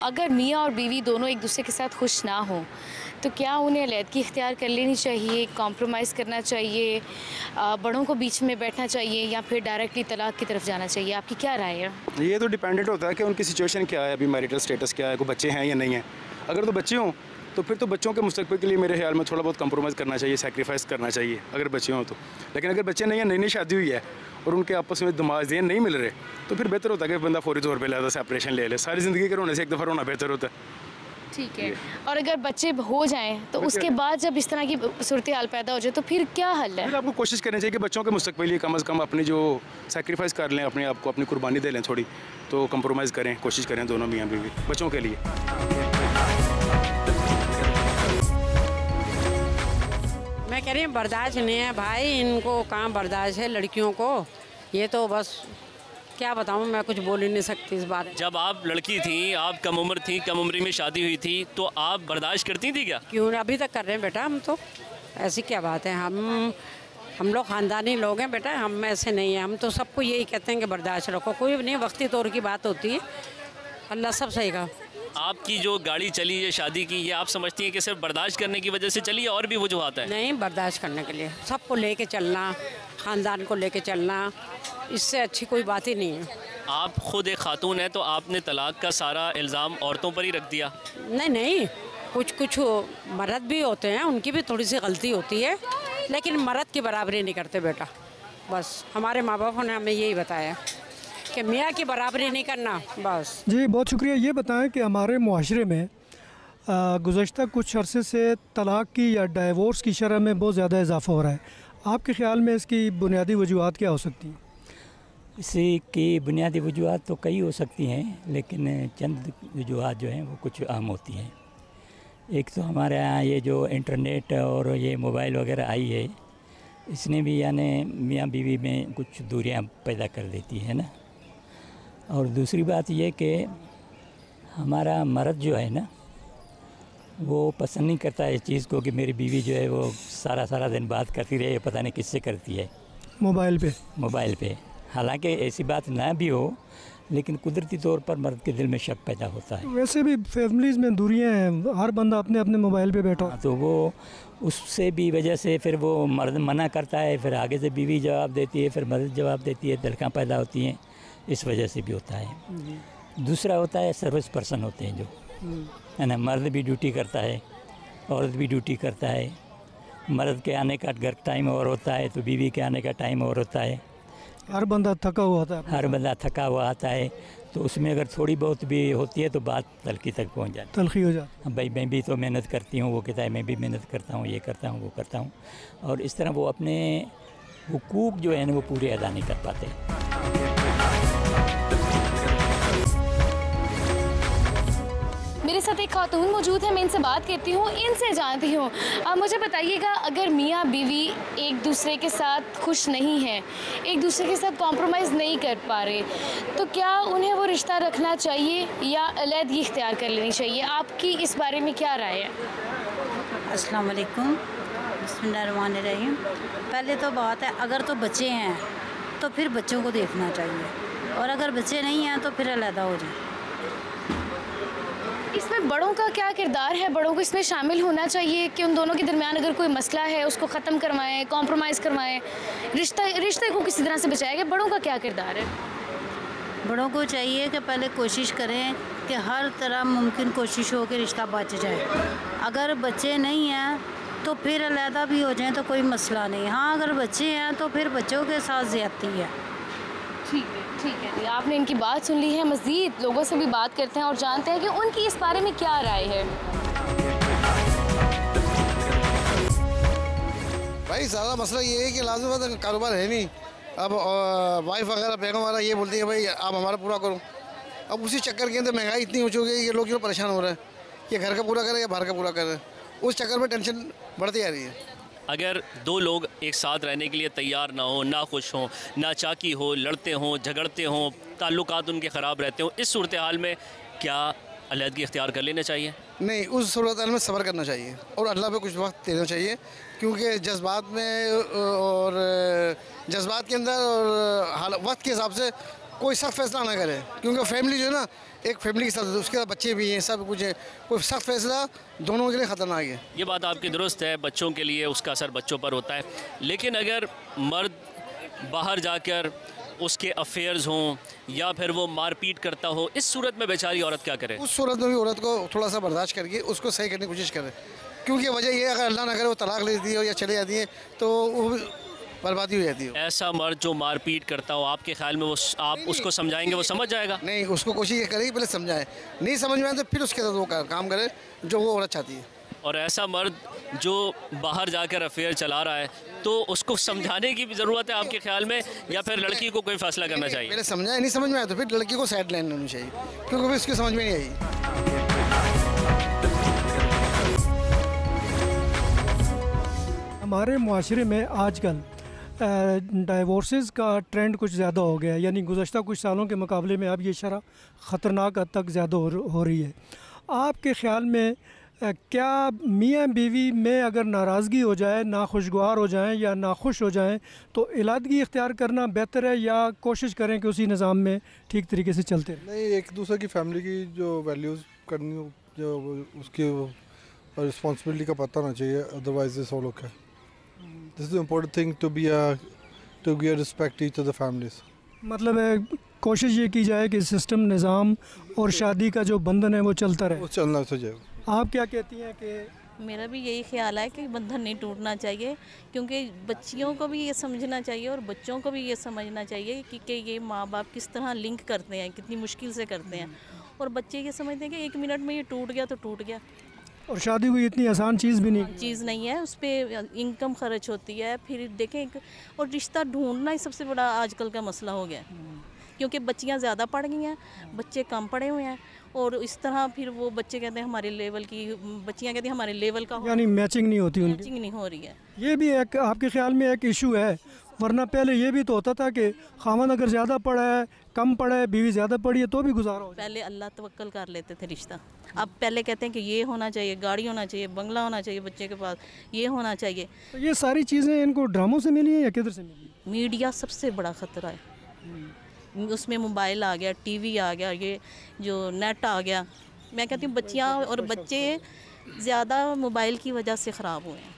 अगर मियाँ और बीवी दोनों एक दूसरे के साथ खुश ना हों तो क्या उन्हें अलहदगी इख्तियार कर लेनी चाहिए, कॉम्प्रोमाइज़ करना चाहिए, बड़ों को बीच में बैठना चाहिए या फिर डायरेक्टली तलाक की तरफ जाना चाहिए? आपकी क्या राय है? ये तो डिपेंडेंट होता है कि उनकी सिचुएशन क्या है, अभी मैरिटल स्टेटस क्या है, कोई बच्चे हैं या नहीं हैं। अगर तो बच्चे हों तो फिर तो बच्चों के मुस्तक़बिल के लिए मेरे ख्याल में थोड़ा बहुत कंप्रोमाइज़ करना चाहिए, सैक्रिफाइस करना चाहिए अगर बच्चे हों तो। लेकिन अगर बच्चे नहीं हैं, नई नई शादी हुई है और उनके आपस में दिमाग ज़हन नहीं मिल रहे, तो फिर बेहतर होता है कि बंदा फौरी तौर पर लिहाजा सेपरेशन ले ले। सारी ज़िंदगी के रोने से एक दफ़ा रोना बेहतर होता है। ठीक है। और अगर बच्चे हो जाएं तो उसके बाद जब इस तरह की सूरत हाल पैदा हो जाए तो फिर क्या हल है? फिर आपको कोशिश करनी चाहिए कि बच्चों के मुस्तक़बिल के लिए कम से कम अपनी जो सैक्रिफाइस कर लें, अपने आप को अपनी कुर्बानी दे लें थोड़ी, तो कंप्रोमाइज़ करें, कोशिश करें दोनों मियाँ बीवी बच्चों के लिए। मैं कह रही हूँ बर्दाश्त नहीं है भाई, इनको कहाँ बर्दाश्त है लड़कियों को। ये तो बस क्या बताऊँ, मैं कुछ बोल ही नहीं सकती इस बारे में। जब आप लड़की थी, आप कम उम्र थी, कम उम्र में शादी हुई थी, तो आप बर्दाश्त करती थी क्या? क्यों अभी तक कर रहे हैं बेटा, हम तो ऐसी क्या बात है। हम लोग ख़ानदानी लोग हैं बेटा, हम ऐसे नहीं हैं। हम तो सबको यही कहते हैं कि बर्दाश्त रखो, कोई नहीं, वक्ती तौर की बात होती है, अल्लाह सब सही का। आपकी जो गाड़ी चली है शादी की, ये आप समझती हैं कि सिर्फ बर्दाश्त करने की वजह से चली है और भी वजूहत है? नहीं, बर्दाश्त करने के लिए सबको लेके चलना, ख़ानदान को लेके चलना, इससे अच्छी कोई बात ही नहीं है। आप खुद एक खातून हैं तो आपने तलाक का सारा इल्ज़ाम औरतों पर ही रख दिया? नहीं, कुछ मर्द भी होते हैं, उनकी भी थोड़ी सी गलती होती है, लेकिन मर्द की बराबरी नहीं करते बेटा। बस हमारे माँ बापों ने हमें यही बताया कि मियाँ की बराबरी नहीं करना, बस। जी बहुत शुक्रिया। ये बताएं कि हमारे मुआशरे में गुज़श्ता कुछ अरसे से तलाक की या डाइवोर्स की शरह में बहुत ज़्यादा इजाफ़ा हो रहा है। आपके ख़्याल में इसकी बुनियादी वजूहत क्या हो सकती हैं? इसी की बुनियादी वजूहत तो कई हो सकती हैं, लेकिन चंद वजूहत जो हैं वो कुछ आम होती हैं। एक तो हमारे यहाँ ये जो इंटरनेट और ये मोबाइल वगैरह आई है, इसने भी यानी मियाँ बीवी में कुछ दूरियां पैदा कर देती है ना। और दूसरी बात ये कि हमारा मर्द जो है ना, वो पसंद नहीं करता इस चीज़ को कि मेरी बीवी जो है वो सारा दिन बात करती रहे, पता नहीं किससे करती है, मोबाइल पे। हालांकि ऐसी बात ना भी हो, लेकिन कुदरती तौर पर मर्द के दिल में शक पैदा होता है। वैसे भी फैमिलीज़ में दूरियां हैं, हर बंदा अपने अपने मोबाइल पे बैठा, तो वो उससे भी वजह से फिर वो मर्द मना करता है, फिर आगे से बीवी जवाब देती है, फिर मर्द जवाब देती है, तलख़ां पैदा होती हैं, इस वजह से भी होता है। दूसरा होता है सर्विस पर्सन होते हैं जो है ना, मर्द भी ड्यूटी करता है, औरत भी ड्यूटी करता है। मर्द के आने का घर टाइम और होता है तो बीवी के आने का टाइम और होता है। हर बंदा थका हुआ आता है, तो उसमें अगर थोड़ी बहुत भी होती है तो बात तलखी तक पहुंच जाती है, तलखी हो जाती है। भाई मैं भी तो मेहनत करती हूँ, वो कहता है मैं भी मेहनत करता हूँ, ये करता हूँ, वो करता हूँ, और इस तरह वो अपने हुकूक जो है ना वो पूरे अदा नहीं कर पाते। मेरे साथ एक खातून मौजूद है, मैं इनसे बात करती हूँ, इनसे जानती हूँ। आप मुझे बताइएगा, अगर मियाँ बीवी एक दूसरे के साथ खुश नहीं हैं, एक दूसरे के साथ कॉम्प्रोमाइज़ नहीं कर पा रहे, तो क्या उन्हें वो रिश्ता रखना चाहिए या अलहदगी इख्तियार कर लेनी चाहिए? आपकी इस बारे में क्या राय है? अस्सलाम वालेकुम, बिस्मिल्लाहिर्रहमानिर्रहीम। पहले तो बात है, अगर तो बच्चे हैं तो फिर बच्चों को देखना चाहिए, और अगर बच्चे नहीं हैं तो फिर अलहदा हो जाए। इसमें बड़ों का क्या किरदार है? बड़ों को इसमें शामिल होना चाहिए कि उन दोनों के दरमियान अगर कोई मसला है उसको ख़त्म करवाएं, कॉम्प्रोमाइज़ करवाएं, रिश्ते को किसी तरह से बचाएं। बड़ों का क्या किरदार है? बड़ों को चाहिए कि पहले कोशिश करें कि हर तरह मुमकिन कोशिश हो कि रिश्ता बच जाए। अगर बच्चे नहीं हैं तो फिर अलहदा भी हो जाएं तो कोई मसला नहीं। हाँ, अगर बच्चे हैं तो फिर बच्चों के साथ ज़्यादती है। ठीक है जी, आपने इनकी बात सुन ली है। मज़ीद लोगों से भी बात करते हैं और जानते हैं कि उनकी इस बारे में क्या राय है। भाई सारा मसला ये है कि लाज़िम बात है, कारोबार है नहीं। अब वाइफ वगैरह बेगम वगैरह ये बोलती है भाई आप हमारा पूरा करो। अब उसी चक्कर के अंदर महंगाई इतनी हो चुकी है, ये लोग जो परेशान हो रहे हैं कि घर का पूरा करें या बाहर का पूरा करें, उस चक्कर में टेंशन बढ़ती आ रही है। अगर दो लोग एक साथ रहने के लिए तैयार ना हो, ना खुश हों, ना चाकी हो, लड़ते हों, झगड़ते हों, ताल्लुकात उनके ख़राब रहते हों, इस सूरत हाल में क्या अलहदगी इख्तियार कर लेना चाहिए? नहीं, उस सूरत हाल में सब्र करना चाहिए और अल्लाह पे कुछ वक्त देना चाहिए, क्योंकि जज्बात में और जज्बात के अंदर और वक्त के हिसाब से कोई सख्त फैसला ना करे, क्योंकि फैमिली जो है ना, एक फैमिली के साथ उसके साथ बच्चे भी हैं, सब कुछ है। कोई सख्त फैसला दोनों के लिए ख़तरनाक है। ये बात आपकी दुरुस्त है, बच्चों के लिए उसका असर बच्चों पर होता है, लेकिन अगर मर्द बाहर जाकर उसके अफेयर्स हों या फिर वो मारपीट करता हो, इस सूरत में बेचारी औरत क्या करे? उस सूरत में भी औरत को थोड़ा सा बर्दाश्त करके उसको सही करने की कोशिश करे, क्योंकि वजह ये अगर अल्लाह ना करे वो तलाक ले लेती है या चले जाती है तो वो बर्बादी हो जाती है। ऐसा मर्द जो मारपीट करता हो, आपके ख्याल में वो आप उसको समझाएंगे, वो समझ जाएगा? नहीं, उसको कोशिश ये करेगी पहले समझाए, नहीं समझ में आए तो फिर उसके साथ वो काम करे जो वो औरत चाहती है। और ऐसा मर्द जो बाहर जाकर अफेयर चला रहा है, तो उसको समझाने की भी ज़रूरत है आपके ख्याल में, या फिर लड़की को कोई फैसला करना चाहिए? पहले समझाए, नहीं समझ में आया तो फिर लड़की को साइड लाइन लेनी चाहिए, क्योंकि फिर उसकी समझ में नहीं आई। हमारे माशरे में आजकल डाइवोर्सेस का ट्रेंड कुछ ज़्यादा हो गया है, यानी गुज़श्ता कुछ सालों के मुकाबले में अब ये शरह ख़तरनाक हद तक ज़्यादा हो रही है। आपके ख़्याल में क्या मियाँ बीवी में अगर नाराज़गी हो जाए, नाखुशगवार हो जाएं या नाखुश हो जाएं, तो इलादगी इख्तियार करना बेहतर है या कोशिश करें कि उसी निज़ाम में ठीक तरीके से चलते रहें? नहीं, एक दूसरे की फैमिली की जो वैल्यूज़ करनी, जो उसकी रिस्पॉन्सिबिलिटी का पता होना चाहिए, otherwise this all okay. This is the important thing to give respect each of the families. मतलब है कोशिश ये की जाए कि सिस्टम, निज़ाम और शादी का जो बंधन है वो चलता रहे, वो चलना चाहिए। आप क्या कहती हैं? कि मेरा भी यही ख्याल है कि बंधन नहीं टूटना चाहिए, क्योंकि बच्चियों को भी ये समझना चाहिए और बच्चों को भी ये समझना चाहिए कि ये माँ बाप किस तरह लिंक करते हैं, कितनी मुश्किल से करते हैं, और बच्चे ये समझते हैं कि 1 मिनट में ये टूट गया तो टूट गया। और शादी कोई इतनी आसान चीज़ भी नहीं, चीज़ नहीं है, उस पर इनकम खर्च होती है, फिर देखें और रिश्ता ढूंढना ही सबसे बड़ा आजकल का मसला हो गया, क्योंकि बच्चियां ज़्यादा पढ़ गई हैं, बच्चे कम पढ़े हुए हैं, और इस तरह फिर वो बच्चे कहते हैं हमारे लेवल की, बच्चियां कहती हैं हमारे लेवल का, यानी मैचिंग नहीं होती, उनकी मैचिंग नहीं हो रही है। ये भी एक आपके ख्याल में एक इशू है? वरना पहले ये भी तो होता था कि खामन अगर ज़्यादा पढ़ा है, कम पढ़ा है, बीवी ज़्यादा पढ़ी है तो भी गुजारा हो जाए। पहले अल्लाह तवक्कल कर लेते थे रिश्ता, अब पहले कहते हैं कि ये होना चाहिए, गाड़ी होना चाहिए, बंगला होना चाहिए, बच्चे के पास ये होना चाहिए। तो ये सारी चीज़ें इनको ड्रामों से मिली हैं या किधर से मिली? मीडिया सबसे बड़ा ख़तरा है, उसमें मोबाइल आ गया, टीवी आ गया, ये जो नेट आ गया। मैं कहती हूँ बच्चियाँ और बच्चे ज़्यादा मोबाइल की वजह से ख़राब हुए हैं।